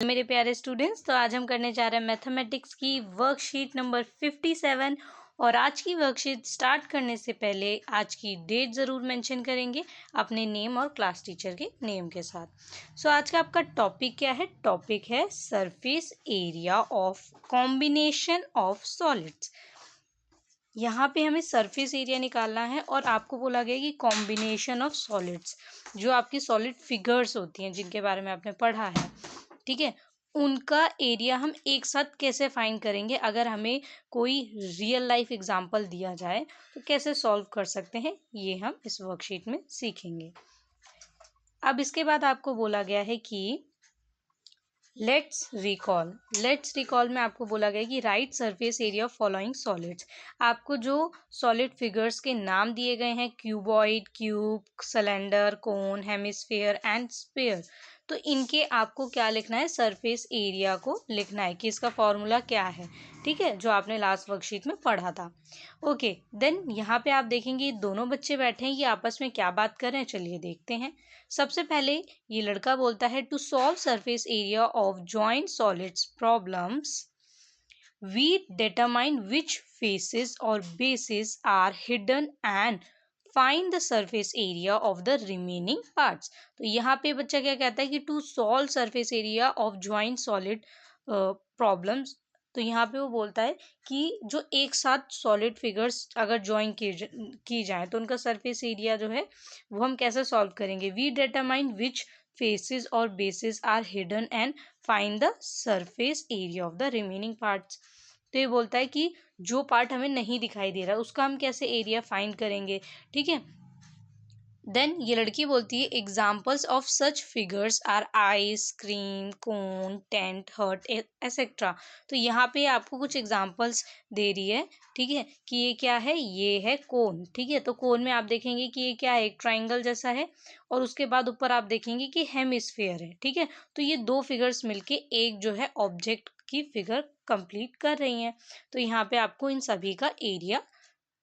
मेरे प्यारे स्टूडेंट्स, तो आज हम करने जा रहे हैं मैथमेटिक्स की वर्कशीट नंबर 57। और आज की वर्कशीट स्टार्ट करने से पहले आज की डेट ज़रूर मेंशन करेंगे अपने नेम और क्लास टीचर के नेम के साथ। सो आज का आपका टॉपिक क्या है? टॉपिक है surface area of combination of solids. यहाँ पे हमें सरफेस एरिया निकालना है और आपको बोला गया कि कॉम्बिनेशन ऑफ सॉलिड्स, जो आपकी सॉलिड फिगर्स होती हैं जिनके बारे में आपने पढ़ा है, ठीक है, उनका एरिया हम एक साथ कैसे फाइंड करेंगे। अगर हमें कोई रियल लाइफ एग्जांपल दिया जाए तो कैसे सॉल्व कर सकते हैं, ये हम इस वर्कशीट में सीखेंगे। अब इसके बाद आपको बोला गया है कि लेट्स रिकॉल में आपको बोला गया कि right surface area of following solids. आपको जो सॉलिड फिगर्स के नाम दिए गए हैं, cuboid, cube, cylinder, cone, hemisphere and sphere, तो इनके आपको क्या लिखना है? सरफेस एरिया को लिखना है कि इसका फॉर्मूला क्या है, ठीक है, जो आपने लास्ट वर्कशीट में पढ़ा था। ओके, देन यहाँ पे आप देखेंगे दोनों बच्चे बैठे हैं, ये आपस में क्या बात कर रहे हैं, चलिए देखते हैं। सबसे पहले ये लड़का बोलता है, to solve surface area of joint solids problems we determine which faces और bases are hidden and find the surface area of the remaining parts. तो यहाँ पे बच्चा क्या कहता है कि to solve surface area of joint solid problems. तो यहाँ पे वो बोलता है कि जो एक साथ सॉलिड फिगर्स अगर ज्वाइन की जाए तो उनका सरफेस एरिया जो है वो हम कैसे सॉल्व करेंगे। वी डिटरमाइन विच फेसेस और bases are hidden and find the surface area of the remaining parts. तो ये बोलता है कि जो पार्ट हमें नहीं दिखाई दे रहा उसका हम कैसे एरिया फाइंड करेंगे, ठीक है। देन ये लड़की बोलती है, examples of such figures are ice, cream, cone, tent, heart etcetera. तो यहाँ पे आपको कुछ एग्जाम्पल्स दे रही है, ठीक है, कि ये क्या है, ये है कोन, ठीक है। तो कोन में आप देखेंगे कि ये क्या है, एक ट्राइंगल जैसा है, और उसके बाद ऊपर आप देखेंगे कि हेमिस्फीयर है, ठीक है। तो ये दो फिगर्स मिलके एक जो है ऑब्जेक्ट की फिगर कंप्लीट कर रही हैं। तो यहाँ पे आपको इन सभी का एरिया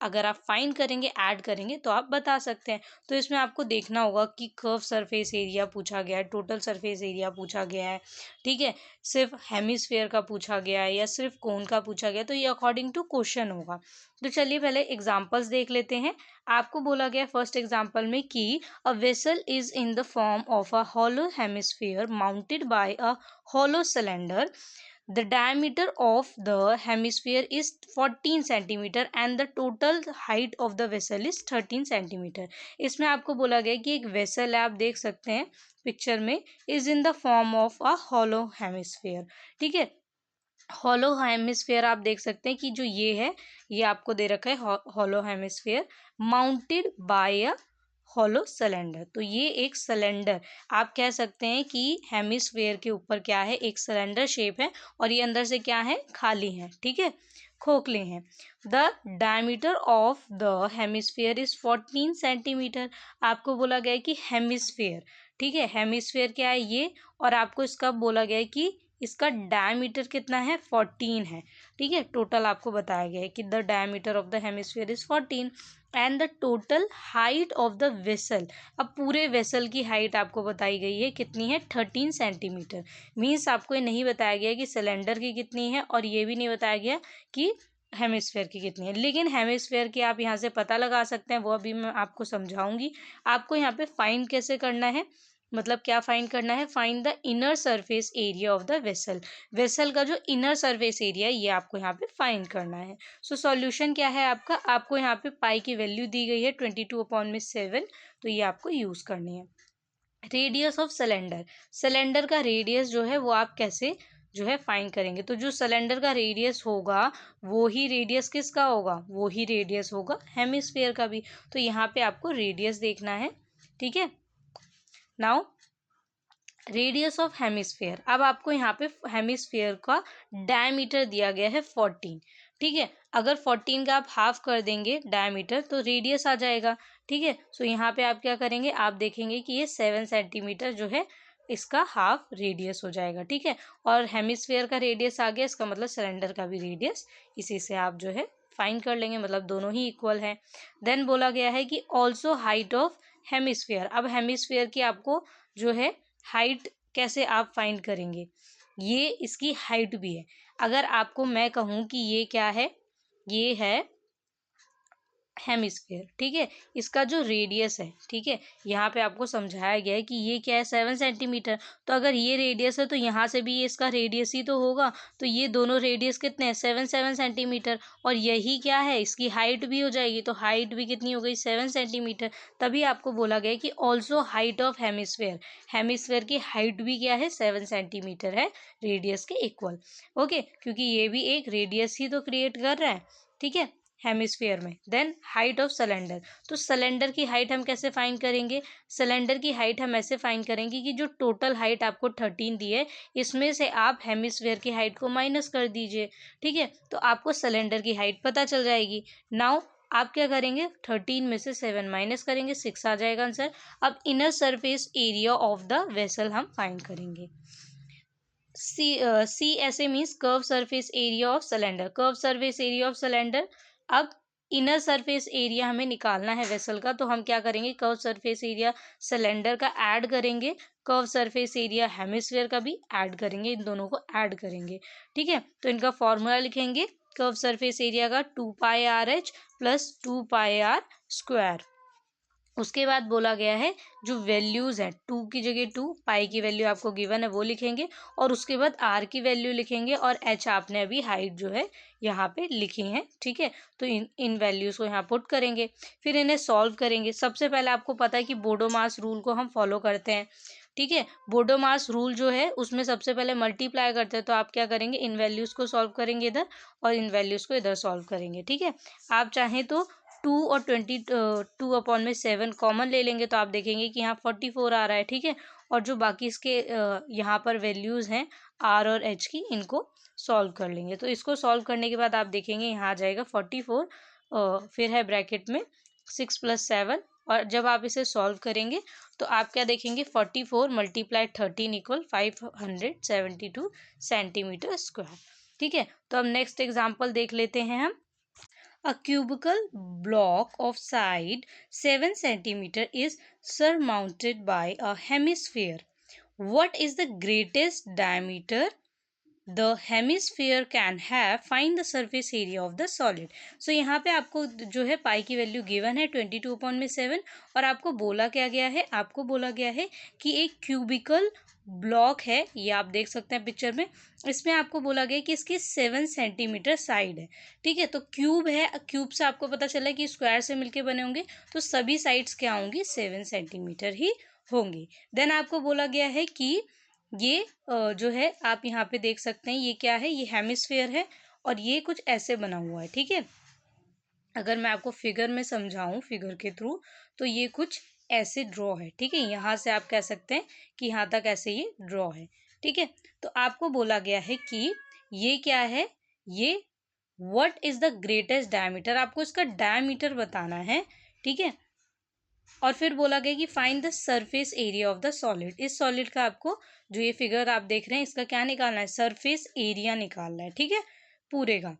अगर आप फाइंड करेंगे, ऐड करेंगे तो आप बता सकते हैं। तो इसमें आपको देखना होगा कि कर्व सरफेस एरिया पूछा गया है, टोटल सरफेस एरिया पूछा गया है, ठीक है, सिर्फ हेमिस्फीयर का पूछा गया है या सिर्फ कोन का पूछा गया, तो ये अकॉर्डिंग टू क्वेश्चन होगा। तो चलिए पहले एग्जांपल्स देख लेते हैं। आपको बोला गया फर्स्ट एग्जांपल में कि a vessel is in the form of a hollow hemisphere mounted by a hollow cylinder. The diameter of the hemisphere is 14 centimeter and the total height of the vessel is 13 centimeter. इसमें आपको बोला गया कि एक vessel है, आप देख सकते हैं पिक्चर में, is in the form of a hollow hemisphere, ठीक है। हॉलो हेमिस्फीयर आप देख सकते हैं कि जो ये है, ये आपको दे रखा है hollow hemisphere mounted by a hollow cylinder. तो ये एक सिलेंडर, आप कह सकते हैं कि हेमिस्फीयर के ऊपर क्या है, एक सिलेंडर शेप है और ये अंदर से क्या है, खाली है, ठीक है, खोखले हैं। The diameter of the hemisphere is 14 centimetre. आपको बोला गया है कि हेमिस्फीयर, ठीक है, हेमिस्फीयर क्या है ये, और आपको इसका बोला गया है कि इसका डायमीटर कितना है, 14 है, ठीक है। टोटल आपको बताया गया है कि the diameter of the hemisphere is 14 and the total height of the vessel. अब पूरे वेसल की हाइट आपको बताई गई है कितनी है, 13 सेंटीमीटर। मीन्स आपको ये नहीं बताया गया कि सिलेंडर की कितनी है और ये भी नहीं बताया गया कि हेमिस्फीयर की कितनी है, लेकिन हेमिस्फीयर की आप यहाँ से पता लगा सकते हैं, वो अभी मैं आपको समझाऊंगी। आपको यहाँ पे फाइंड कैसे करना है, मतलब क्या फाइंड करना है, find the inner surface area of the vessel. Vessel का जो इनर सरफेस एरिया है ये आपको यहाँ पे फाइंड करना है। सो सॉल्यूशन क्या है आपका, आपको यहाँ पे पाई की वैल्यू दी गई है 22/7, तो ये आपको यूज करनी है। रेडियस ऑफ सिलेंडर, सिलेंडर का रेडियस जो है वो आप कैसे जो है फाइंड करेंगे। तो जो सिलेंडर का रेडियस होगा वो ही रेडियस किसका होगा, वो ही रेडियस होगा हेमिस्फीयर का भी। तो यहाँ पे आपको रेडियस देखना है, ठीक है। नाउ रेडियस ऑफ हेमिस्फीयर, अब आपको यहाँ पे हेमिस्फीयर का डायमीटर दिया गया है 14, ठीक है। अगर 14 का आप हाफ कर देंगे डायमीटर तो रेडियस आ जाएगा, ठीक है। सो यहाँ पे आप क्या करेंगे, आप देखेंगे कि ये 7 सेंटीमीटर जो है इसका हाफ रेडियस हो जाएगा, ठीक है। और हेमिस्फीयर का रेडियस आ गया, इसका मतलब सिलेंडर का भी रेडियस इसी से आप जो है फाइंड कर लेंगे, मतलब दोनों ही इक्वल है। देन बोला गया है कि ऑल्सो हाइट ऑफ हेमिस्फीयर। अब हेमिस्फीयर की आपको जो है हाइट कैसे आप फाइंड करेंगे, ये इसकी हाइट भी है। अगर आपको मैं कहूँ कि ये क्या है, ये है हेमिस्फेयर, ठीक है। इसका जो रेडियस है, ठीक है, यहाँ पे आपको समझाया गया है कि ये क्या है 7 सेंटीमीटर। तो अगर ये रेडियस है तो यहाँ से भी ये इसका रेडियस ही तो होगा। तो ये दोनों रेडियस कितने हैं, 7 7 सेंटीमीटर। और यही क्या है, इसकी हाइट भी हो जाएगी। तो हाइट भी कितनी हो गई, 7 सेंटीमीटर। तभी आपको बोला गया कि also height of hemisphere, hemisphere की हाइट भी क्या है, 7 सेंटीमीटर है, रेडियस के इक्वल। ओके, क्योंकि ये भी एक रेडियस ही तो क्रिएट कर रहा है, ठीक है, हेमिस्फीयर में। देन हाइट ऑफ सिलेंडर, तो सिलेंडर की हाइट हम कैसे फाइंड करेंगे, सिलेंडर की हाइट हम ऐसे फाइंड करेंगे कि जो टोटल हाइट आपको 13 दी है, इसमें से आप हेमिस्फीयर की हाइट को माइनस कर दीजिए, ठीक है, तो आपको सिलेंडर की हाइट पता चल जाएगी। नाउ आप क्या करेंगे, 13 में से 7 माइनस करेंगे, 6 आ जाएगा आंसर। अब inner surface area of the vessel हम फाइंड करेंगे। सी ऐसे means curve surface area of cylinder, curve surface area of cylinder. अब इनर सरफेस एरिया हमें निकालना है वेसल का, तो हम क्या करेंगे, कर्व सरफेस एरिया सिलेंडर का ऐड करेंगे, कर्व सरफेस एरिया हेमिस्फीयर का भी ऐड करेंगे, इन दोनों को ऐड करेंगे, ठीक है। तो इनका फॉर्मूला लिखेंगे, कर्व सरफेस एरिया का 2πRh प्लस 2πr²। उसके बाद बोला गया है जो वैल्यूज़ हैं, 2 की जगह 2, पाई की वैल्यू आपको गिवन है वो लिखेंगे, और उसके बाद आर की वैल्यू लिखेंगे, और एच आपने अभी हाइट जो है यहाँ पे लिखी है, ठीक है। तो इन वैल्यूज़ को यहाँ पुट करेंगे, फिर इन्हें सॉल्व करेंगे। सबसे पहले आपको पता है कि बोडोमास रूल को हम फॉलो करते हैं, ठीक है। बोडोमास रूल जो है उसमें सबसे पहले मल्टीप्लाई करते हैं, तो आप क्या करेंगे, इन वैल्यूज़ को सॉल्व करेंगे इधर, और इन वैल्यूज़ को इधर सॉल्व करेंगे, ठीक है। आप चाहें तो 2 और 22/7 कॉमन ले लेंगे, तो आप देखेंगे कि यहाँ 44 आ रहा है, ठीक है। और जो बाकी इसके यहाँ पर वैल्यूज़ हैं आर और एच की, इनको सॉल्व कर लेंगे। तो इसको सॉल्व करने के बाद आप देखेंगे यहाँ आ जाएगा 44, फिर है ब्रैकेट में 6 + 7, और जब आप इसे सॉल्व करेंगे तो आप क्या देखेंगे, 44 × 13 = 572 सेंटीमीटर स्क्वायर, ठीक है। तो अब नेक्स्ट एग्जाम्पल देख लेते हैं हम। A cubical block of side 7 centimeter is surmounted by a hemisphere. What is the greatest diameter the hemisphere can have? Find the surface area of the solid. So यहाँ पे आपको जो है पाई की वैल्यू गिवन है 22/7, और आपको बोला क्या गया है, आपको बोला गया है कि एक क्यूबिकल ब्लॉक है, ये आप देख सकते हैं पिक्चर में, इसमें आपको बोला गया कि इसकी 7 सेंटीमीटर साइड है, ठीक है। तो क्यूब है, क्यूब से आपको पता चला कि स्क्वायर से मिलके बने होंगे, तो सभी साइड्स क्या होंगी, 7 सेंटीमीटर ही होंगी। देन आपको बोला गया है कि ये जो है आप यहाँ पे देख सकते हैं, ये क्या है, ये हेमिस्फेयर है, और ये कुछ ऐसे बना हुआ है, ठीक है। अगर मैं आपको फिगर में समझाऊं, फिगर के थ्रू, तो ये कुछ ऐसे ड्रॉ है, ठीक है। यहाँ से आप कह सकते हैं कि यहाँ तक ऐसे ये ड्रॉ है, ठीक है। तो आपको बोला गया है कि ये क्या है, ये what is the greatest diameter, आपको इसका डायमीटर बताना है, ठीक है। और फिर बोला गया कि find the surface area of the solid, इस सॉलिड का आपको जो ये फिगर आप देख रहे हैं इसका क्या निकालना है, सरफेस एरिया निकालना है, ठीक है, पूरे का।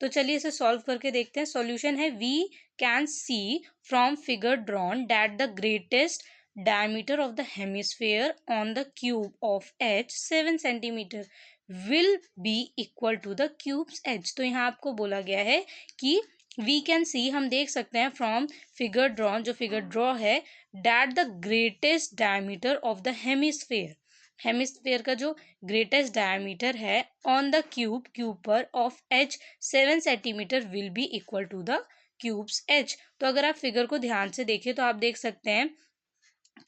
तो चलिए इसे सॉल्व करके देखते हैं। सॉल्यूशन है, we can see from figure drawn that the greatest diameter of the hemisphere on the cube of h 7 centimeter will be equal to the cube's h। तो यहाँ आपको बोला गया है कि वी कैन सी, हम देख सकते हैं, फ्रॉम फिगर ड्रॉन, जो फिगर ड्रॉ है, that the greatest diameter of the hemisphere, hemisphere का जो ग्रेटेस्ट डायमीटर है ऑन द क्यूब, क्यूब पर, of edge 7 centimetre will be equal to the cube's edge. तो अगर आप फिगर को ध्यान से देखें तो आप देख सकते हैं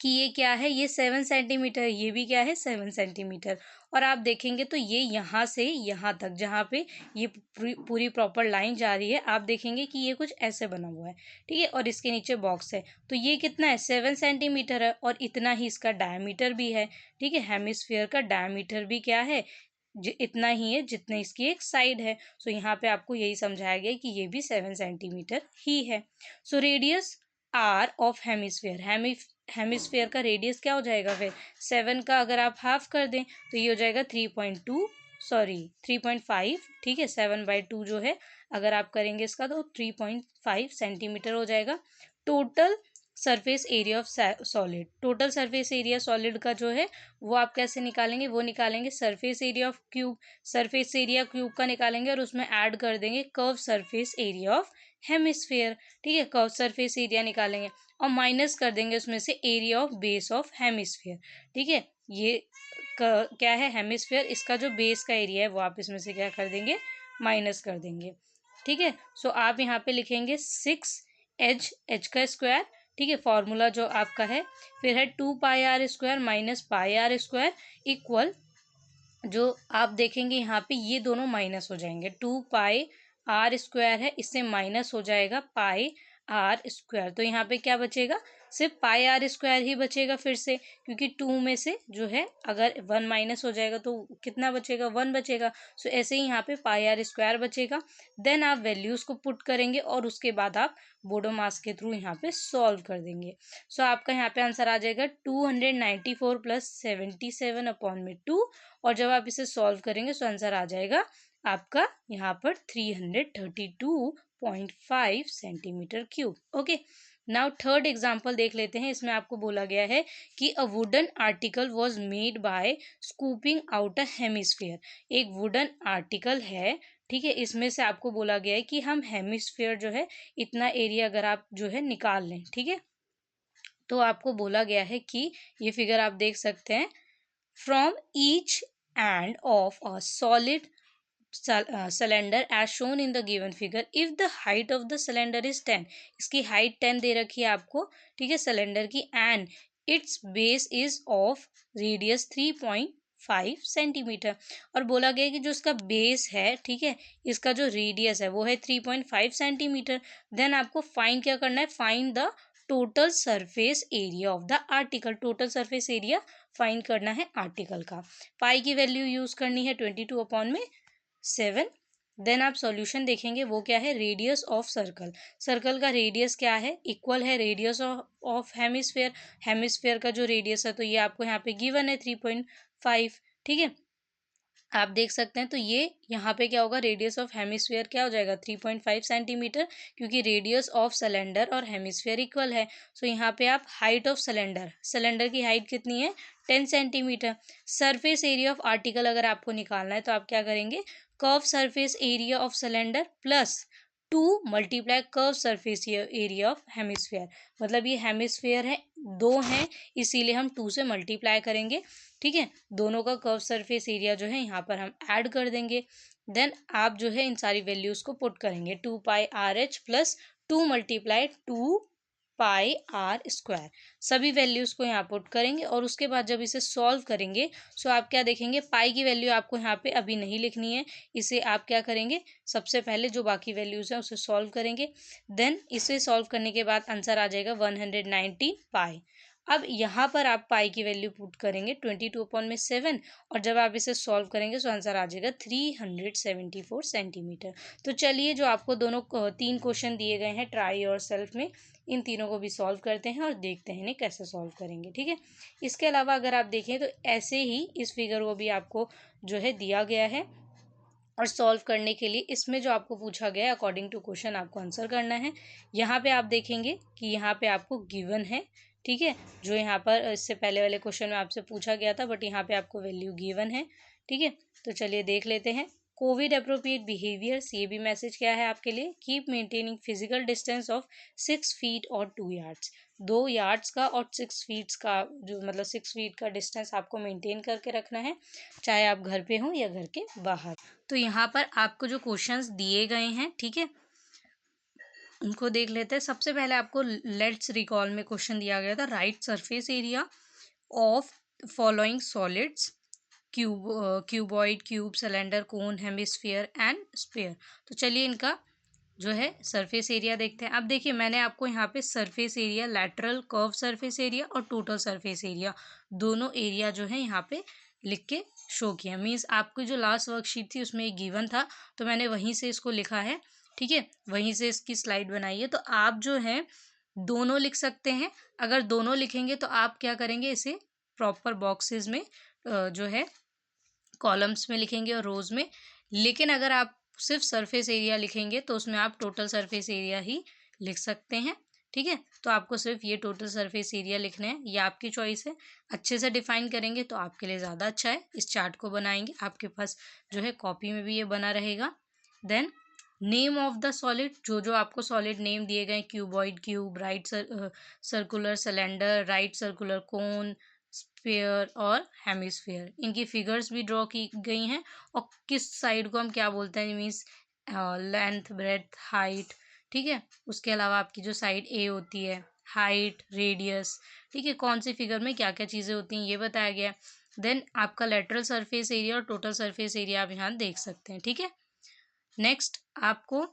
कि ये क्या है, ये 7 सेंटीमीटर, ये भी क्या है, 7 सेंटीमीटर। और आप देखेंगे तो ये यहाँ से यहाँ तक, जहाँ पे ये पूरी प्रॉपर लाइन जा रही है, आप देखेंगे कि ये कुछ ऐसे बना हुआ है, ठीक है। और इसके नीचे बॉक्स है, तो ये कितना है, 7 सेंटीमीटर है, और इतना ही इसका डायमीटर भी है, ठीक है। हेमिस्फीयर का डायमीटर भी क्या है, इतना ही है जितना इसकी एक साइड है। सो यहाँ पे आपको यही समझाया गया कि ये भी 7 सेंटीमीटर ही है। So radius r of hemisphere, hemisphere का रेडियस क्या हो जाएगा फिर, 7 का अगर आप हाफ कर दें तो ये हो जाएगा 3.5, ठीक है। 7/2 जो है अगर आप करेंगे इसका, तो 3.5 सेंटीमीटर हो जाएगा। Total surface area of solid. Total surface area solid का जो है वो आप कैसे निकालेंगे, वो निकालेंगे surface area of cube, surface area cube का निकालेंगे और उसमें ऐड कर देंगे curve surface area of hemisphere. ठीक है, कर्व सरफेस एरिया निकालेंगे और माइनस कर देंगे उसमें से area of base of hemisphere. ठीक है, ये क्या है, हेमिस्फीयर, इसका जो बेस का एरिया है वो आप इसमें से क्या कर देंगे, माइनस कर देंगे। ठीक है, सो आप यहाँ पे लिखेंगे 6 एच का स्क्वायर। ठीक है, फॉर्मूला जो आपका है, फिर है 2 πr² माइनस πr² इक्वल, जो आप देखेंगे यहाँ पे ये दोनों माइनस हो जाएंगे, 2πr² है, इससे माइनस हो जाएगा πr², तो यहाँ पे क्या बचेगा, सिर्फ πr² ही बचेगा फिर से, क्योंकि 2 में से जो है अगर 1 माइनस हो जाएगा तो कितना बचेगा, 1 बचेगा। सो ऐसे ही यहाँ पे πr² बचेगा। देन आप वैल्यूज़ को पुट करेंगे और उसके बाद आप बोडो मास के थ्रू यहाँ पे सॉल्व कर देंगे। सो आपका यहाँ पे आंसर आ जाएगा 294 प्लस 77/2, और जब आप इसे सॉल्व करेंगे तो आंसर आ जाएगा आपका यहाँ पर 332.5 centimetre cube. Okay, now third example देख लेते हैं। इसमें आपको बोला गया है कि a wooden article was made by scooping out a hemisphere. एक वुडन आर्टिकल है, ठीक है, इसमें से आपको बोला गया है कि हम हेमिस्फीयर जो है इतना एरिया अगर आप जो है निकाल लें। ठीक है, तो आपको बोला गया है कि ये फिगर आप देख सकते हैं, from each end of a solid cylinder as shown in the given figure, if the height of the cylinder is 10, इसकी हाइट 10 दे रखी है आपको, ठीक है, सिलेंडर की, and it's base is of radius 3.5 centimetre, और बोला गया कि जो इसका बेस है, ठीक है, इसका जो रेडियस है वो है 3.5 सेंटीमीटर। देन आपको फाइंड क्या करना है, find the total surface area of the article. Total surface area find करना है आर्टिकल का। पाई की वैल्यू यूज करनी है 22/7। देन आप सॉल्यूशन देखेंगे, वो क्या है, रेडियस ऑफ सर्कल। सर्कल का रेडियस क्या है, इक्वल है रेडियस ऑफ हेमिस्फेयर। हेमिस्फेयर का जो रेडियस है तो ये आपको यहाँ पे गिवन है 3.5। ठीक है, आप देख सकते हैं, तो ये यहाँ पे क्या होगा, रेडियस ऑफ हेमिस्फीयर क्या हो जाएगा 3.5 सेंटीमीटर, क्योंकि रेडियस ऑफ सिलेंडर और हेमिस्फीयर इक्वल है। सो यहाँ पे आप हाइट ऑफ सिलेंडर, सिलेंडर की हाइट कितनी है 10 centimetre. Surface area of article अगर आपको निकालना है तो आप क्या करेंगे, curved surface area of cylinder plus 2 multiply curve surface area of hemisphere. मतलब ये हेमिस्फीयर है, 2 हैं, इसीलिए हम 2 से मल्टीप्लाई करेंगे। ठीक है, दोनों का कर्व सरफेस एरिया जो है यहाँ पर हम ऐड कर देंगे। देन आप जो है इन सारी वैल्यूज़ को पुट करेंगे, 2πrh प्लस 2 मल्टीप्लाई 2πr², सभी वैल्यूज़ को यहाँ पुट करेंगे और उसके बाद जब इसे सॉल्व करेंगे सो आप क्या देखेंगे, पाई की वैल्यू आपको यहाँ पे अभी नहीं लिखनी है, इसे आप क्या करेंगे, सबसे पहले जो बाकी वैल्यूज़ हैं उसे सॉल्व करेंगे। देन इसे सॉल्व करने के बाद आंसर आ जाएगा 190 पाई। अब यहाँ पर आप पाई की वैल्यू पुट करेंगे 22/7, और जब आप इसे सॉल्व करेंगे तो आंसर आ जाएगा 374 सेंटीमीटर। तो चलिए, जो आपको दोनों 3 क्वेश्चन दिए गए हैं ट्राई योर सेल्फ में, इन तीनों को भी सॉल्व करते हैं और देखते हैं इन्हें कैसे सॉल्व करेंगे। ठीक है, इसके अलावा अगर आप देखें तो ऐसे ही इस फिगर को भी आपको जो है दिया गया है, और सॉल्व करने के लिए इसमें जो आपको पूछा गया है अकॉर्डिंग टू क्वेश्चन आपको आंसर करना है। यहाँ पे आप देखेंगे कि यहाँ पे आपको गिवन है, ठीक है, जो यहाँ पर इससे पहले वाले क्वेश्चन में आपसे पूछा गया था, बट यहाँ पे आपको वैल्यू गिवन है। ठीक है, तो चलिए देख लेते हैं। कोविड अप्रोप्रिएट बिहेवियर्स, ये भी मैसेज क्या है आपके लिए, keep maintaining physical distance of 6 feet और 2 यार्ड्स। 2 यार्ड्स का और 6 फीट्स का, जो मतलब 6 फीट का डिस्टेंस आपको मेंटेन करके रखना है, चाहे आप घर पे हों या घर के बाहर। तो यहाँ पर आपको जो क्वेश्चंस दिए गए हैं, ठीक है, उनको देख लेते हैं। सबसे पहले आपको लेट्स रिकॉल में क्वेश्चन दिया गया था, right surface area of following solids, cuboid, cube, cylinder, cone, hemisphere and sphere. तो चलिए इनका जो है सरफेस एरिया देखते हैं। अब देखिए, मैंने आपको यहाँ पे surface area, lateral curve surface area और टोटल सरफेस एरिया, दोनों एरिया जो है यहाँ पे लिख के शो किया। मीन्स आपकी जो लास्ट वर्कशीट थी उसमें एक गिवन था, तो मैंने वहीं से इसको लिखा है। ठीक है, वहीं से इसकी स्लाइड बनाई है। तो आप जो है दोनों लिख सकते हैं। अगर दोनों लिखेंगे तो आप क्या करेंगे, इसे प्रॉपर बॉक्सेस में जो है कॉलम्स में लिखेंगे और रोज में। लेकिन अगर आप सिर्फ सरफेस एरिया लिखेंगे तो उसमें आप टोटल सरफेस एरिया ही लिख सकते हैं। ठीक है। तो आपको सिर्फ ये टोटल सरफेस एरिया लिखना है, ये आपकी चॉइस है। अच्छे से डिफाइन करेंगे तो आपके लिए ज़्यादा अच्छा है। इस चार्ट को बनाएंगे, आपके पास जो है कॉपी में भी ये बना रहेगा। Then name of the solid, जो जो आपको सॉलिड नेम दिए गए, cuboid cube, right circular cylinder, right circular cone, sphere और हेमिस्फीयर, इनकी फिगर्स भी ड्रॉ की गई हैं। और किस साइड को हम क्या बोलते हैं, मीन्स लेंथ, ब्रेथ, हाइट, ठीक है। उसके अलावा आपकी जो साइड ए होती है, हाइट, रेडियस, ठीक है, कौन सी फिगर में क्या क्या चीज़ें होती हैं ये बताया गया है। देन आपका लेटरल सरफेस एरिया और टोटल सरफेस एरिया आप यहाँ देख सकते हैं, ठीक है। नेक्स्ट आपको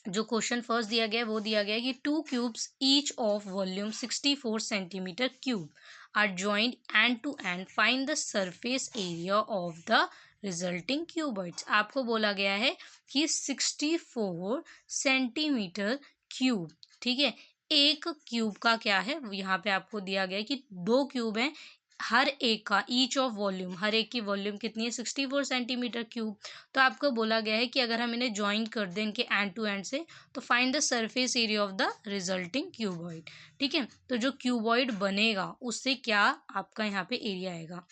जो क्वेश्चन फर्स्ट दिया गया है वो दिया गया है कि 2 cubes each of volume 64 centimetre cube are joined end to end, find the surface area of the resulting cuboids. आपको बोला गया है कि 64 सेंटीमीटर क्यूब, ठीक है, एक क्यूब का क्या है, यहाँ पे आपको दिया गया है कि 2 क्यूब हैं, हर एक का ईच ऑफ वॉल्यूम, हर एक की वॉल्यूम कितनी है, 64 सेंटीमीटर क्यूब। तो आपको बोला गया है कि अगर हम इन्हें ज्वाइन कर दें इनके एंड टू एंड से, तो find the surface area of the resulting cuboid, ठीक है। तो जो क्यूबॉइड बनेगा उससे क्या आपका यहाँ पे एरिया आएगा।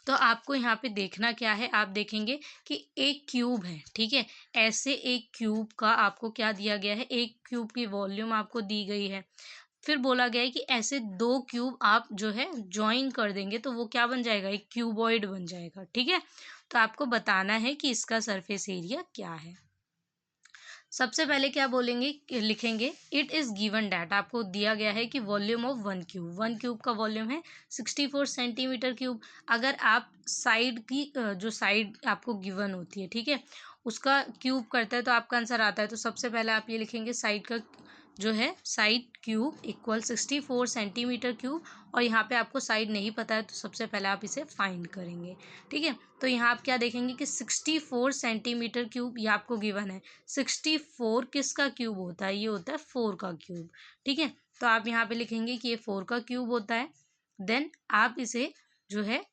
तो आपको यहाँ पे देखना क्या है, आप देखेंगे कि एक क्यूब है, ठीक है, ऐसे एक क्यूब का आपको क्या दिया गया है, एक क्यूब की वॉल्यूम आपको दी गई है। फिर बोला गया है कि ऐसे 2 क्यूब आप जो है ज्वाइन कर देंगे तो वो क्या बन जाएगा, एक क्यूबॉइड बन जाएगा, ठीक है। तो आपको बताना है कि इसका सरफेस एरिया क्या है। सबसे पहले क्या बोलेंगे, लिखेंगे इट इज़ गिवन डैट, आपको दिया गया है कि वॉल्यूम ऑफ 1 क्यूब का वॉल्यूम है 64 सेंटीमीटर क्यूब। अगर आप साइड की जो साइड आपको गिवन होती है, ठीक है, उसका क्यूब करता है तो आपका आंसर आता है। तो सबसे पहले आप ये लिखेंगे साइड का जो है side cube equal 64 centimetre cube, और यहाँ पे आपको साइड नहीं पता है तो सबसे पहले आप इसे फाइंड करेंगे, ठीक है। तो यहाँ आप क्या देखेंगे कि 64 सेंटीमीटर क्यूब ये आपको गिवन है। 64 किसका क्यूब होता है, ये होता है 4 का क्यूब, ठीक है। तो आप यहाँ पे लिखेंगे कि ये 4 का क्यूब होता है। देन आप इसे जो है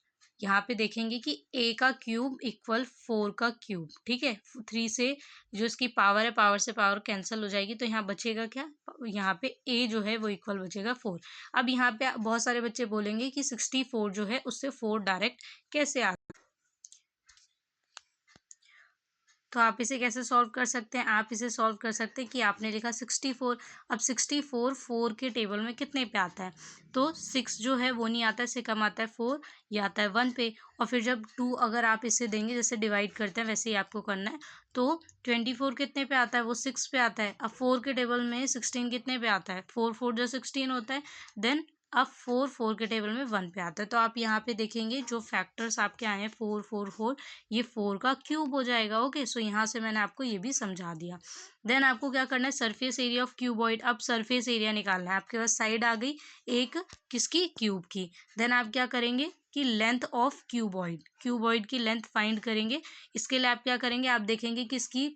यहाँ पे देखेंगे कि ए का क्यूब इक्वल 4 का क्यूब, ठीक है। 3 से जो इसकी पावर है, पावर से पावर कैंसिल हो जाएगी, तो यहाँ बचेगा क्या, यहाँ पे ए जो है वो इक्वल बचेगा 4। अब यहाँ पे बहुत सारे बच्चे बोलेंगे कि 64 जो है उससे 4 डायरेक्ट कैसे आ, तो आप इसे कैसे सॉल्व कर सकते हैं, आप इसे सॉल्व कर सकते हैं कि आपने लिखा 64, अब 64 4 के टेबल में कितने पे आता है, तो 6 जो है वो नहीं आता है, इससे कम आता है 4, ये आता है 1 पे। और फिर जब 2 अगर आप इसे देंगे, जैसे डिवाइड करते हैं वैसे ही आपको करना है, तो 24 कितने पे आता है, वो 6 पे आता है। अब 4 के टेबल में 16 कितने पे आता है, 4 4 जो 16 होता है। देन अब 4 4 के टेबल में 1 पे आता है। तो आप यहाँ पे देखेंगे जो फैक्टर्स आपके आए हैं 4 4 4, ये 4 का क्यूब हो जाएगा। ओके, सो यहाँ से मैंने आपको ये भी समझा दिया। देन आपको क्या करना है, सरफेस एरिया ऑफ क्यूबॉइड, अब सरफेस एरिया निकालना है। आपके पास साइड आ गई एक किसकी, क्यूब की। देन आप क्या करेंगे कि लेंथ ऑफ क्यूबॉइड, क्यूबॉइड की लेंथ फाइंड करेंगे। इसके लिए आप क्या करेंगे, आप देखेंगे कि इसकी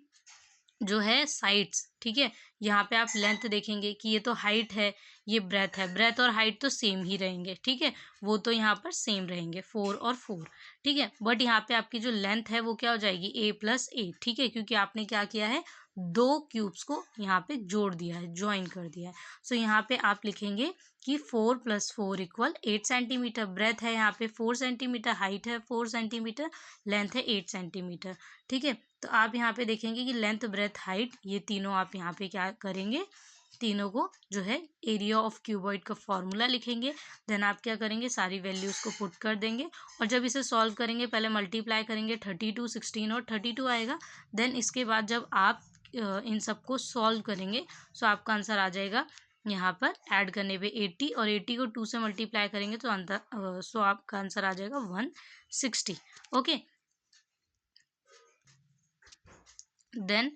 जो है साइड्स, ठीक है, यहाँ पे आप लेंथ देखेंगे कि ये तो हाइट है, ये ब्रेथ है, ब्रेथ और हाइट तो सेम ही रहेंगे, ठीक है, वो तो यहाँ पर सेम रहेंगे 4 और 4, ठीक है। बट यहाँ पे आपकी जो लेंथ है वो क्या हो जाएगी, a+a, ठीक है, क्योंकि आपने क्या किया है, 2 क्यूब्स को यहाँ पे जोड़ दिया है, ज्वाइन कर दिया है। सो यहाँ पे आप लिखेंगे कि 4 + 4 = 8 सेंटीमीटर, ब्रेथ है यहाँ पे 4 सेंटीमीटर, हाइट है 4 सेंटीमीटर, लेंथ है 8 सेंटीमीटर, ठीक है। तो आप यहाँ पे देखेंगे कि लेंथ, ब्रेथ, हाइट, ये तीनों आप यहाँ पे क्या करेंगे, तीनों को जो है एरिया ऑफ क्यूबॉइड का फॉर्मूला लिखेंगे। देन आप क्या करेंगे, सारी वैल्यूज़ को पुट कर देंगे, और जब इसे सॉल्व करेंगे पहले मल्टीप्लाई करेंगे, 32 16 और 32 आएगा। देन इसके बाद जब आप इन सबको सॉल्व करेंगे सो आपका आंसर आ जाएगा, यहाँ पर ऐड करने पे 80, और 80 को 2 से मल्टीप्लाई करेंगे तो अंतर सो आपका आंसर आ जाएगा 160। ओके, देन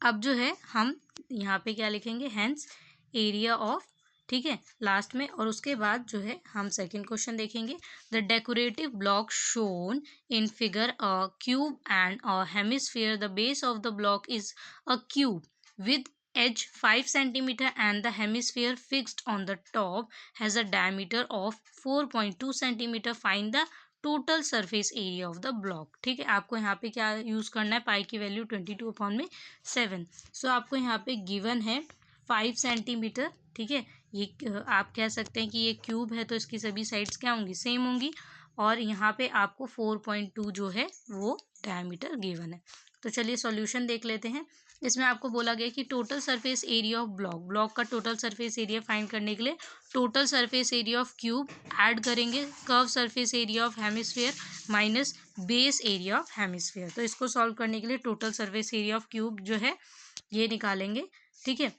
अब जो है हम यहाँ पे क्या लिखेंगे, हैंस एरिया ऑफ, ठीक है, लास्ट में। और उसके बाद जो है हम सेकंड क्वेश्चन देखेंगे, the decorative block shown in figure a cube and a hemisphere, the base of the block is a cube with edge 5 centimeter and the hemisphere fixed on the top has a diameter of 4.2 centimeter. Find the total surface area of the block, ठीक है। आपको यहाँ पे क्या use करना है, पाई की value 22/7। सो आपको यहाँ पे गिवन है 5 सेंटीमीटर। ठीक है, ये आप कह सकते हैं कि ये क्यूब है तो इसकी सभी साइड्स क्या होंगी, सेम होंगी। और यहाँ पे आपको 4.2 जो है वो डायमीटर गिवन है। तो चलिए सॉल्यूशन देख लेते हैं। इसमें आपको बोला गया कि total surface area of block का टोटल सरफेस एरिया फाइंड करने के लिए total surface area of cube add करेंगे curved surface area of hemisphere minus base area of hemisphere. तो इसको सॉल्व करने के लिए total surface area of cube जो है ये निकालेंगे। ठीक है,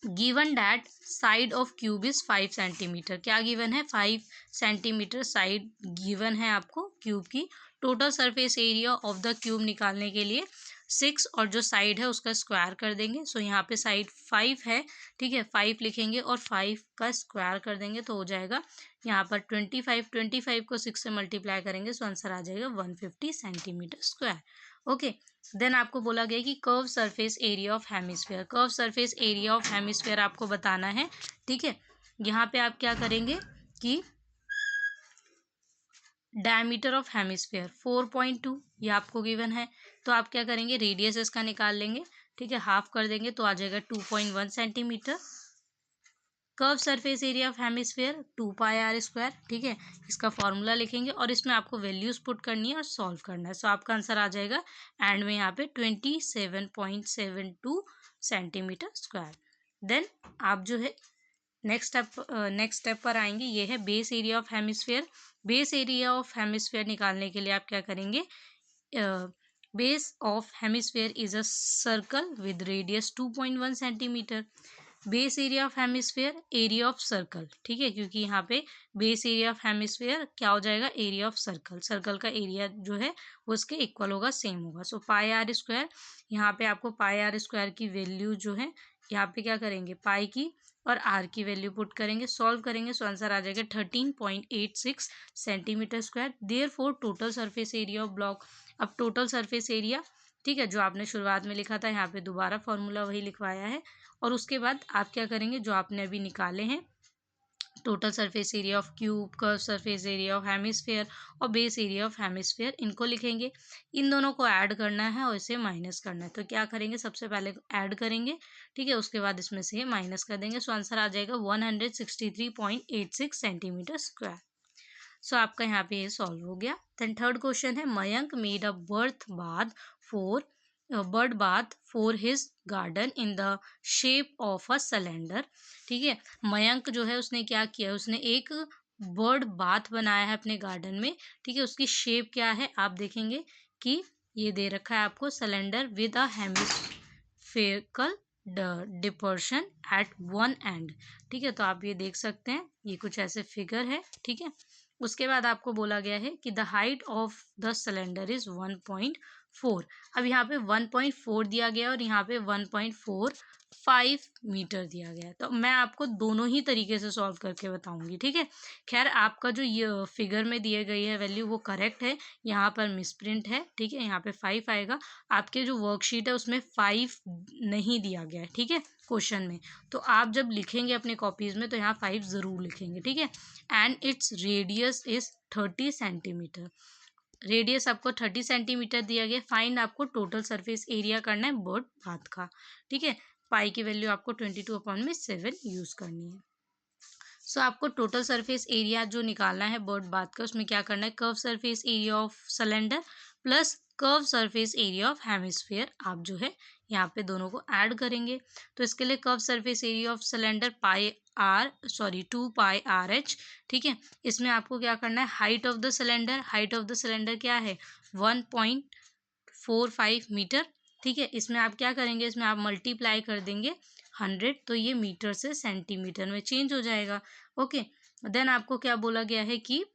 given that side of cube is 5 centimetre. क्या गिवन है, 5 सेंटीमीटर साइड गिवन है आपको क्यूब की। Total surface area of the cube निकालने के लिए 6 और जो साइड है उसका स्क्वायर कर देंगे। सो यहाँ पे साइड 5 है, ठीक है, 5 लिखेंगे और 5 का स्क्वायर कर देंगे तो हो जाएगा यहाँ पर 25 को 6 से मल्टीप्लाई करेंगे सो आंसर आ जाएगा 150 सेंटीमीटर स्क्वायर। ओके, देन आपको बोला गया कि curve surface area of hemisphere, curve surface area of hemisphere आपको बताना है। ठीक है, यहाँ पे आप क्या करेंगे कि डायमीटर ऑफ हेमिस्फीयर 4.2 ये आपको गिवन है, तो आप क्या करेंगे, रेडियस इसका निकाल लेंगे। ठीक है, हाफ कर देंगे तो आ जाएगा 2.1 centimetre. Curve surface area of hemisphere 2πr²। ठीक है, इसका फॉर्मूला लिखेंगे और इसमें आपको वैल्यूज पुट करनी है और सॉल्व करना है। सो आपका आंसर आ जाएगा एंड में यहाँ पे 27.72 सेंटीमीटर स्क्वायर। देन आप जो है नेक्स्ट स्टेप पर आएंगे, ये है base area of hemisphere. Base area of hemisphere निकालने के लिए आप क्या करेंगे, base of hemisphere is a circle with radius 2.1 centimetre. Base area of hemisphere area of circle. ठीक है, क्योंकि यहाँ पे बेस एरिया ऑफ हेमिस्फीयर क्या हो जाएगा, एरिया ऑफ सर्कल, सर्कल का एरिया जो है वो उसके इक्वल होगा, सेम होगा। सो πr², यहाँ पे आपको πr² की वैल्यू जो है यहाँ पे क्या करेंगे, पाई की और आर की वैल्यू पुट करेंगे, सॉल्व करेंगे सो आंसर आ जाएगा 13.86 centimetre square. Therefore total surface area of block. अब टोटल सरफेस एरिया, ठीक है, जो आपने शुरुआत में लिखा था यहाँ पे दोबारा फॉर्मूला वही लिखवाया है। और उसके बाद आप क्या करेंगे, जो आपने अभी निकाले हैं total surface area of cube, curve surface area of hemisphere और बेस एरिया ऑफ हेमिस्फीयर, इनको लिखेंगे। इन दोनों को ऐड करना है और इसे माइनस करना है। तो क्या करेंगे, सबसे पहले ऐड करेंगे, ठीक है, उसके बाद इसमें से माइनस कर देंगे। सो आंसर आ जाएगा 163.86 सेंटीमीटर स्क्वायर। सो आपका यहाँ पे ये सॉल्व हो गया। देन थर्ड क्वेश्चन है, Mayank made a bird bath for his garden in the shape of a cylinder. ठीक है, मयंक जो है उसने क्या किया, उसने एक बर्ड बाथ बनाया है अपने गार्डन में। ठीक है, उसकी शेप क्या है, आप देखेंगे कि ये दे रखा है आपको, cylinder with a hemispherical depression at one end. ठीक है, तो आप ये देख सकते हैं, ये कुछ ऐसे फिगर है। ठीक है, उसके बाद आपको बोला गया है कि the height of the cylinder is 1.4। अब यहाँ पे 1.4 दिया गया और यहाँ पे 1.45 मीटर दिया गया है। तो मैं आपको दोनों ही तरीके से सॉल्व करके बताऊंगी। ठीक है, खैर आपका जो ये फिगर में दिए गई है वैल्यू वो करेक्ट है, यहाँ पर मिसप्रिंट है। ठीक है, यहाँ पे 5 आएगा, आपके जो वर्कशीट है उसमें 5 नहीं दिया गया है। ठीक है, क्वेश्चन में, तो आप जब लिखेंगे अपने कॉपीज में तो यहाँ 5 जरूर लिखेंगे। ठीक है, and its radius is 30 centimetre. Radius आपको 30 सेंटीमीटर दिया गया। फाइंड आपको टोटल सरफेस एरिया करना है बर्ड बाथ का। ठीक है, पाई की वैल्यू आपको 22/7 यूज करनी है। सो आपको टोटल सरफेस एरिया जो निकालना है बर्ड बाथ का, उसमें क्या करना है, curve surface area of cylinder plus curve surface area of hemisphere, आप जो है यहाँ पे दोनों को ऐड करेंगे। तो इसके लिए curve surface area of cylinder 2πr/h। ठीक है, इसमें आपको क्या करना है, height of the cylinder, height of the cylinder क्या है 1.45 मीटर। ठीक है, इसमें आप क्या करेंगे, इसमें आप मल्टीप्लाई कर देंगे 100, तो ये मीटर से सेंटीमीटर में चेंज हो जाएगा। ओके, देन आपको क्या बोला गया है कि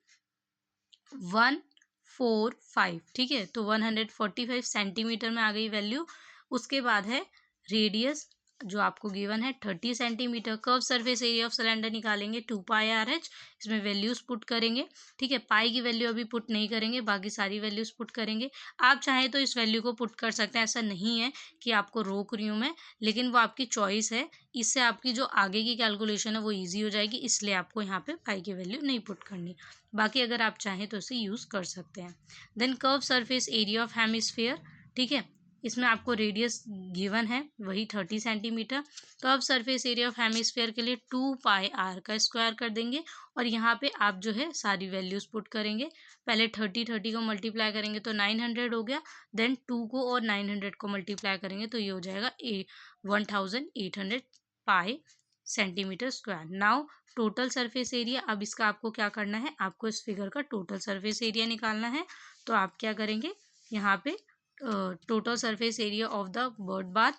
145, ठीक है, तो 145 सेंटीमीटर में आ गई वैल्यू। उसके बाद है रेडियस जो आपको गिवन है 30 centimetre. Curve surface area of cylinder निकालेंगे 2πr/h, इसमें वैल्यूज पुट करेंगे। ठीक है, पाई की वैल्यू अभी पुट नहीं करेंगे, बाकी सारी वैल्यूज पुट करेंगे। आप चाहें तो इस वैल्यू को पुट कर सकते हैं, ऐसा नहीं है कि आपको रोक रही हूँ मैं, लेकिन वो आपकी चॉइस है। इससे आपकी जो आगे की कैलकुलेशन है वो ईजी हो जाएगी, इसलिए आपको यहाँ पे पाई की वैल्यू नहीं पुट करनी। बाकी अगर आप चाहें तो इसे यूज़ कर सकते हैं। Then curve surface area of hemisphere, ठीक है, इसमें आपको रेडियस गिवन है वही 30 सेंटीमीटर। तो अब सरफेस एरिया ऑफ हेमिस्फीयर के लिए 2πr का स्क्वायर कर देंगे और यहाँ पे आप जो है सारी वैल्यूज पुट करेंगे। पहले 30 को मल्टीप्लाई करेंगे तो 900 हो गया, देन 2 को और 900 को मल्टीप्लाई करेंगे तो ये हो जाएगा 1800 पाई centimetre square. Now total surface area, अब इसका आपको क्या करना है, आपको इस फिगर का टोटल सरफेस एरिया निकालना है। तो आप क्या करेंगे, यहाँ पे total surface area of the bird bath,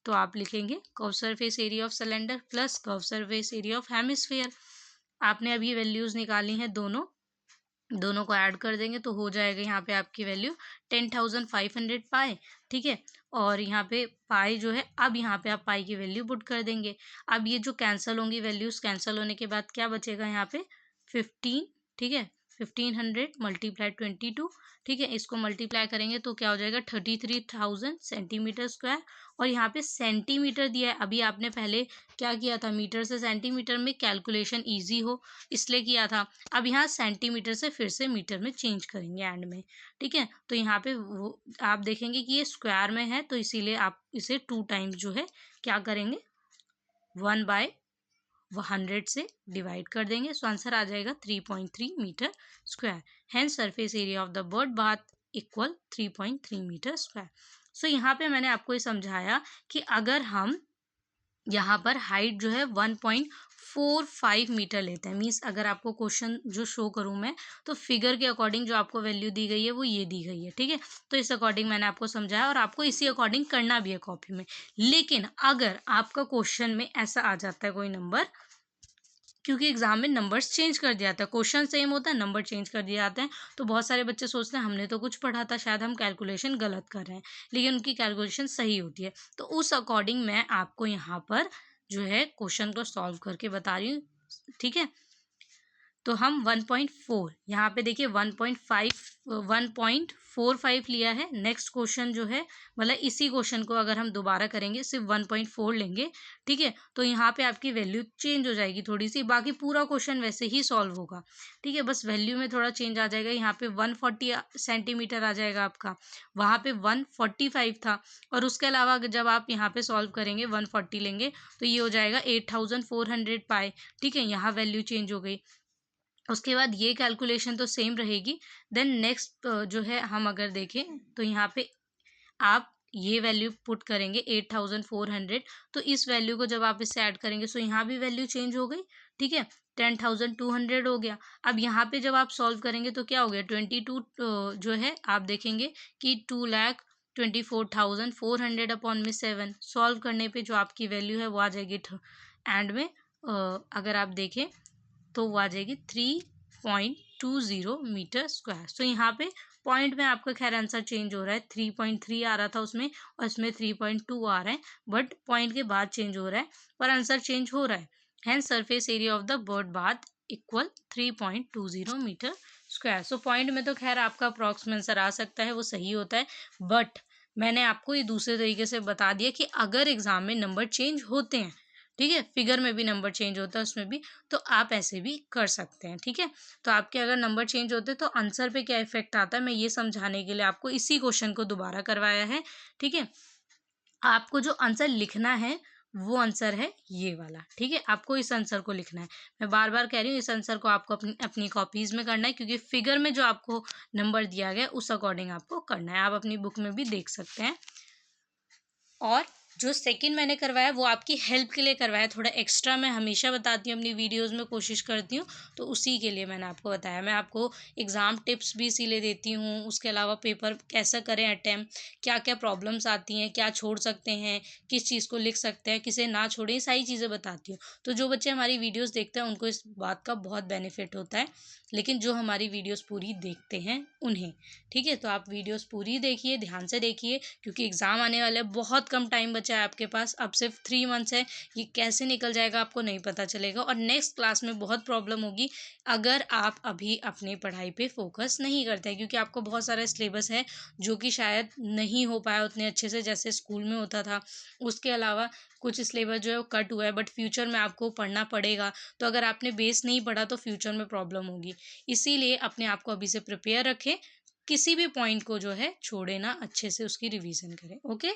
तो आप लिखेंगे curve surface area of cylinder plus curve surface area of hemisphere. आपने अभी वैल्यूज निकाली हैं, दोनों को ऐड कर देंगे तो हो जाएगा यहाँ पे आपकी वैल्यू 10,500 पाई। ठीक है, और यहाँ पे पाई जो है, अब यहाँ पे आप पाई की वैल्यू पुट कर देंगे। अब ये जो कैंसिल होंगी वैल्यूज, कैंसिल होने के बाद क्या बचेगा यहाँ पे 15। ठीक है, 1500 मल्टीप्लाई 22। ठीक है, इसको मल्टीप्लाई करेंगे तो क्या हो जाएगा 33,000 सेंटीमीटर स्क्वायर। और यहाँ पे सेंटीमीटर दिया है, अभी आपने पहले क्या किया था, मीटर से सेंटीमीटर में कैलकुलेशन ईजी हो इसलिए किया था। अब यहाँ सेंटीमीटर से फिर से मीटर में चेंज करेंगे एंड में। ठीक है, तो यहाँ पे वो आप देखेंगे कि ये स्क्वायर में है तो इसीलिए आप इसे 2 टाइम्स जो है क्या करेंगे, 1/100 से डिवाइड कर देंगे। सो आंसर आ जाएगा 3.3 metre square. Hence surface area of the bird bath equal 3.3 metre square. So यहाँ पे मैंने आपको ये समझाया कि अगर हम यहाँ पर हाइट जो है 1.45 मीटर लेते हैं, मीन्स अगर आपको क्वेश्चन जो शो करूँ मैं तो फिगर के अकॉर्डिंग जो आपको वैल्यू दी गई है वो ये दी गई है। ठीक है, तो इस अकॉर्डिंग मैंने आपको समझाया और आपको इसी अकॉर्डिंग करना भी है कॉपी में। लेकिन अगर आपका क्वेश्चन में ऐसा आ जाता है कोई नंबर, क्योंकि एग्जाम में नंबर्स चेंज कर दिया जाता है, क्वेश्चन सेम होता है, नंबर चेंज कर दिए जाते हैं, तो बहुत सारे बच्चे सोचते हैं हमने तो कुछ पढ़ा था, शायद हम कैलकुलेशन गलत कर रहे हैं, लेकिन उनकी कैलकुलेशन सही होती है। तो उस अकॉर्डिंग मैं आपको यहाँ पर जो है क्वेश्चन को सॉल्व करके बता रही हूँ। ठीक है, तो हम 1.4 यहाँ पे देखिए 1.45 लिया है। नेक्स्ट क्वेश्चन जो है, मतलब इसी क्वेश्चन को अगर हम दोबारा करेंगे सिर्फ 1.4 लेंगे। ठीक है, तो यहाँ पे आपकी वैल्यू चेंज हो जाएगी थोड़ी सी, बाकी पूरा क्वेश्चन वैसे ही सॉल्व होगा। ठीक है, बस वैल्यू में थोड़ा चेंज आ जाएगा। यहाँ पे 140 सेंटीमीटर आ जाएगा आपका, वहाँ पे 145 था। और उसके अलावा जब आप यहाँ पे सॉल्व करेंगे 140 लेंगे तो ये हो जाएगा 8,400 पाई। ठीक है, यहाँ वैल्यू चेंज हो गई। उसके बाद ये कैलकुलेशन तो सेम रहेगी। देन नेक्स्ट जो है हम अगर देखें तो यहाँ पे आप ये वैल्यू पुट करेंगे 8,400, तो इस वैल्यू को जब आप इससे ऐड करेंगे तो यहाँ भी वैल्यू चेंज हो गई। ठीक है, 10,200 हो गया। अब यहाँ पे जब आप सॉल्व करेंगे तो क्या हो गया 22 जो है आप देखेंगे कि 2,24,400 अपॉन में 7 सॉल्व करने पे जो आपकी वैल्यू है वो आ जाएगी एंड में अगर आप देखें तो वो आ जाएगी 3.20 मीटर स्क्वायर। तो यहाँ पे पॉइंट में आपका खैर आंसर चेंज हो रहा है, 3.3 आ रहा था उसमें और इसमें 3.2 आ रहा है, बट पॉइंट के बाद चेंज हो रहा है पर आंसर चेंज हो रहा है। Hence surface area of the bird bath equal 3.20 metre square. So point में तो खैर आपका अप्रॉक्सीमेट आंसर आ सकता है, वो सही होता है, बट मैंने आपको ये दूसरे तरीके से बता दिया कि अगर एग्जाम में नंबर चेंज होते हैं, ठीक है, फिगर में भी नंबर चेंज होता है उसमें भी, तो आप ऐसे भी कर सकते हैं। ठीक है, तो आपके अगर नंबर चेंज होते हैं तो आंसर पे क्या इफेक्ट आता है, मैं ये समझाने के लिए आपको इसी क्वेश्चन को दोबारा करवाया है। ठीक है, आपको जो आंसर लिखना है वो आंसर है ये वाला। ठीक है, आपको इस आंसर को लिखना है। मैं बार बार कह रही हूँ इस आंसर को आपको अपनी कॉपीज में करना है, क्योंकि फिगर में जो आपको नंबर दिया गया उस अकॉर्डिंग आपको करना है। आप अपनी बुक में भी देख सकते हैं। और जो सेकंड मैंने करवाया वो आपकी हेल्प के लिए करवाया, थोड़ा एक्स्ट्रा मैं हमेशा बताती हूँ अपनी वीडियोस में, कोशिश करती हूँ, तो उसी के लिए मैंने आपको बताया। मैं आपको एग्ज़ाम टिप्स भी इसीलिए देती हूँ, उसके अलावा पेपर कैसा करें अटैम्प्ट, क्या क्या प्रॉब्लम्स आती हैं, क्या छोड़ सकते हैं, किस चीज़ को लिख सकते हैं, किसे ना छोड़ें, सारी चीज़ें बताती हूँ। तो जो बच्चे हमारी वीडियोज़ देखते हैं उनको इस बात का बहुत बेनिफिट होता है, लेकिन जो हमारी वीडियोज़ पूरी देखते हैं उन्हें। ठीक है, तो आप वीडियोज़ पूरी देखिए, ध्यान से देखिए, क्योंकि एग्ज़ाम आने वाला है, बहुत कम टाइम बचा है आपके पास, अब सिर्फ 3 मंथ्स है, ये कैसे निकल जाएगा आपको नहीं पता चलेगा। और नेक्स्ट क्लास में बहुत प्रॉब्लम होगी अगर आप अभी अपनी पढ़ाई पे फोकस नहीं करते हैं, क्योंकि आपको बहुत सारा सिलेबस है जो कि शायद नहीं हो पाया उतने अच्छे से जैसे स्कूल में होता था। उसके अलावा कुछ सिलेबस जो है वो कट हुआ है, बट फ्यूचर में आपको पढ़ना पड़ेगा, तो अगर आपने बेस नहीं पढ़ा तो फ्यूचर में प्रॉब्लम होगी। इसीलिए अपने आप को अभी से प्रिपेयर रखें किसी भी पॉइंट को जो है छोड़े ना, अच्छे से उसकी रिवीजन करें। ओके।